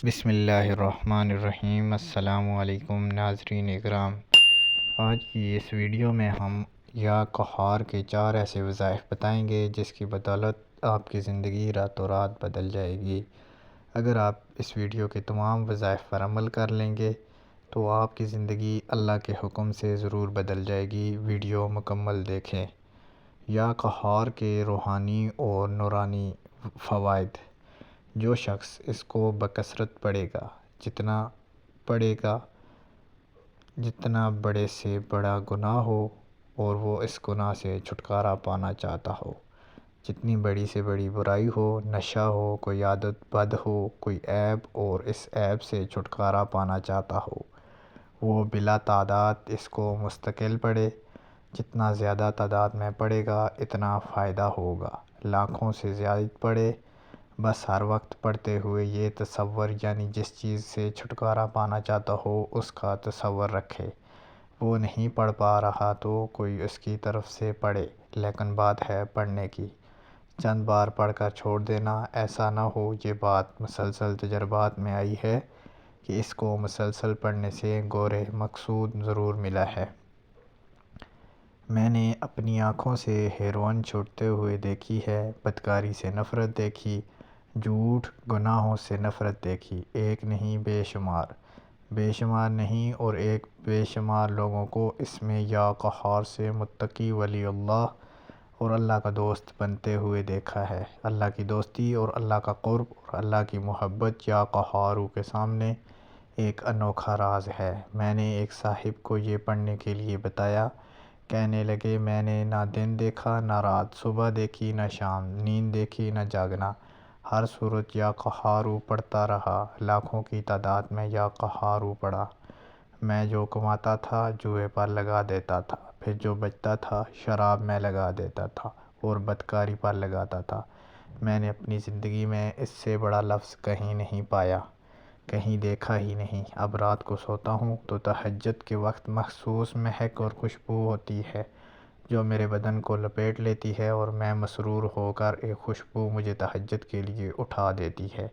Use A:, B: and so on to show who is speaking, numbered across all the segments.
A: بسم اللہ الرحمن الرحیم۔ السلام علیکم ناظرین اکرام۔ آج کی اس ویڈیو میں ہم یا قہار کے 4 ایسے وظائف بتائیں گے جس کی بدولت آپ کی زندگی راتوں رات بدل جائے گی۔ اگر آپ اس ویڈیو کے تمام وظائف پر عمل کر لیں گے تو آپ کی زندگی اللہ کے حکم سے ضرور بدل جائے گی۔ ویڈیو مکمل دیکھیں۔ یا قہار کے روحانی اور نورانی فوائد۔ جو شخص اس کو بکثرت پڑھے گا، جتنا پڑھے گا، جتنا بڑے سے بڑا گناہ ہو اور وہ اس گناہ سے چھٹکارا پانا چاہتا ہو، جتنی بڑی سے بڑی برائی ہو، نشہ ہو، کوئی عادت بد ہو، کوئی عیب اور اس عیب سے چھٹکارا پانا چاہتا ہو، وہ بلا تعداد اس کو مستقل پڑھے۔ جتنا زیادہ تعداد میں پڑھے گا اتنا فائدہ ہوگا۔ لاکھوں سے زیادہ پڑھے، بس ہر وقت پڑھتے ہوئے یہ تصور، یعنی جس چیز سے چھٹکارا پانا چاہتا ہو اس کا تصور رکھے۔ وہ نہیں پڑھ پا رہا تو کوئی اس کی طرف سے پڑھے، لیکن بات ہے پڑھنے کی۔ چند بار پڑھ کر چھوڑ دینا، ایسا نہ ہو۔ یہ بات مسلسل تجربات میں آئی ہے کہ اس کو مسلسل پڑھنے سے غور مقصود ضرور ملا ہے۔ میں نے اپنی آنکھوں سے ہیروئن چھوٹتے ہوئے دیکھی ہے، بدکاری سے نفرت دیکھی، جھوٹ، گناہوں سے نفرت دیکھی۔ ایک نہیں بے شمار، بے شمار نہیں اور ایک بے شمار لوگوں کو اس میں یا قہار سے متقی، ولی اللہ اور اللہ کا دوست بنتے ہوئے دیکھا ہے۔ اللہ کی دوستی اور اللہ کا قرب اور اللہ کی محبت یا قہار کے سامنے ایک انوکھا راز ہے۔ میں نے ایک صاحب کو یہ پڑھنے کے لیے بتایا، کہنے لگے میں نے نہ دن دیکھا نہ رات، صبح دیکھی نہ شام، نیند دیکھی نہ جاگنا، ہر صورت یا قہار پڑھتا رہا۔ لاکھوں کی تعداد میں یا قہار پڑھا۔ میں جو کماتا تھا جوئے پر لگا دیتا تھا، پھر جو بچتا تھا شراب میں لگا دیتا تھا اور بدکاری پر لگاتا تھا۔ میں نے اپنی زندگی میں اس سے بڑا لفظ کہیں نہیں پایا، کہیں دیکھا ہی نہیں۔ اب رات کو سوتا ہوں تو تہجد کے وقت مخصوص مہک اور خوشبو ہوتی ہے جو میرے بدن کو لپیٹ لیتی ہے اور میں مسرور ہو کر ایک خوشبو مجھے تہجد کے لیے اٹھا دیتی ہے۔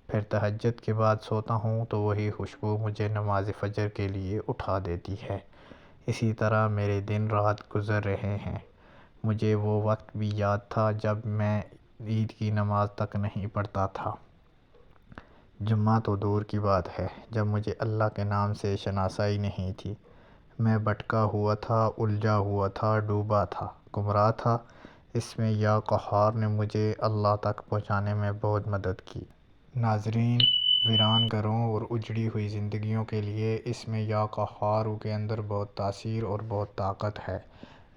A: پھر تہجد کے بعد سوتا ہوں تو وہی خوشبو مجھے نماز فجر کے لیے اٹھا دیتی ہے۔ اسی طرح میرے دن رات گزر رہے ہیں۔ مجھے وہ وقت بھی یاد تھا جب میں عید کی نماز تک نہیں پڑھتا تھا، جمعہ تو دور کی بات ہے، جب مجھے اللہ کے نام سے شناسائی نہیں تھی۔ میں بھٹکا ہوا تھا، الجھا ہوا تھا، ڈوبا تھا، گمراہ تھا۔ اس میں یا قہار نے مجھے اللہ تک پہنچانے میں بہت مدد کی۔ ناظرین، ویران گھروں اور اجڑی ہوئی زندگیوں کے لیے اس میں یا قہار کے اندر بہت تاثیر اور بہت طاقت ہے۔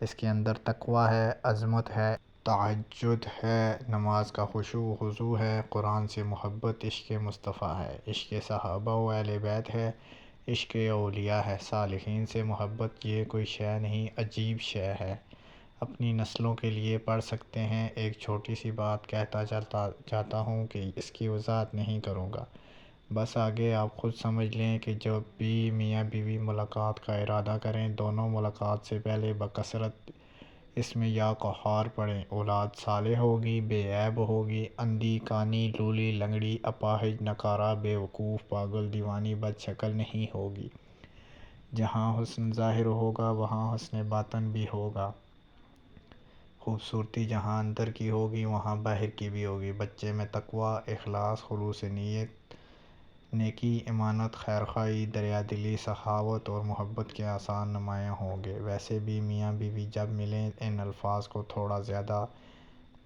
A: اس کے اندر تقویٰ ہے، عظمت ہے، تہجد ہے، نماز کا خشوع و خضوع ہے، قرآن سے محبت، عشق مصطفیٰ ہے، عشق صحابہ و اہل بیت ہے، عشق اولیاء ہے، صالحین سے محبت۔ یہ کوئی شے نہیں، عجیب شے ہے۔ اپنی نسلوں کے لیے پڑھ سکتے ہیں۔ ایک چھوٹی سی بات کہتا چلتا جاتا ہوں کہ اس کی وضاحت نہیں کروں گا، بس آگے آپ خود سمجھ لیں کہ جب بھی میاں بیوی ملاقات کا ارادہ کریں، دونوں ملاقات سے پہلے بکثرت اس میں یا قہار پڑھیں۔ اولاد صالح ہوگی، بے عیب ہوگی، اندھی، کانی، لولی، لنگڑی، اپاہج، نکارہ، بے وقوف، پاگل، دیوانی، بد شکل نہیں ہوگی۔ جہاں حسن ظاہر ہوگا وہاں حسن باطن بھی ہوگا۔ خوبصورتی جہاں اندر کی ہوگی وہاں باہر کی بھی ہوگی۔ بچے میں تقویٰ، اخلاص، خلوص نیت، نیکی، امانت، خیرخواہی، دریا دلی، سخاوت اور محبت کے آثار نمایاں ہوں گے۔ ویسے بھی میاں بیوی جب ملیں ان الفاظ کو تھوڑا زیادہ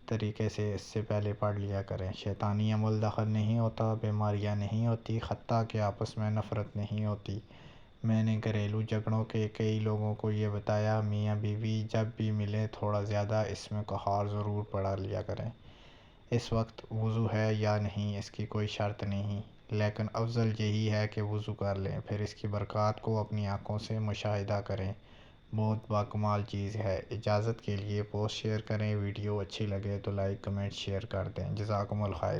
A: طریقے سے اس سے پہلے پڑھ لیا کریں۔ شیطانی عمل دخل نہیں ہوتا، بیماریاں نہیں ہوتی، حتیٰ کہ آپس میں نفرت نہیں ہوتی۔ میں نے گھریلو جھگڑوں کے کئی لوگوں کو یہ بتایا، میاں بیوی جب بھی ملیں تھوڑا زیادہ اس میں قہار ضرور پڑھ لیا کریں۔ اس وقت وضو ہے یا نہیں اس کی کوئی شرط نہیں، لیکن افضل یہی ہے کہ وضو کر لیں، پھر اس کی برکات کو اپنی آنکھوں سے مشاہدہ کریں۔ بہت باکمال چیز ہے۔ اجازت کے لیے پوسٹ شیئر کریں۔ ویڈیو اچھی لگے تو لائک، کمنٹ، شیئر کر دیں۔ جزاکم الخیر۔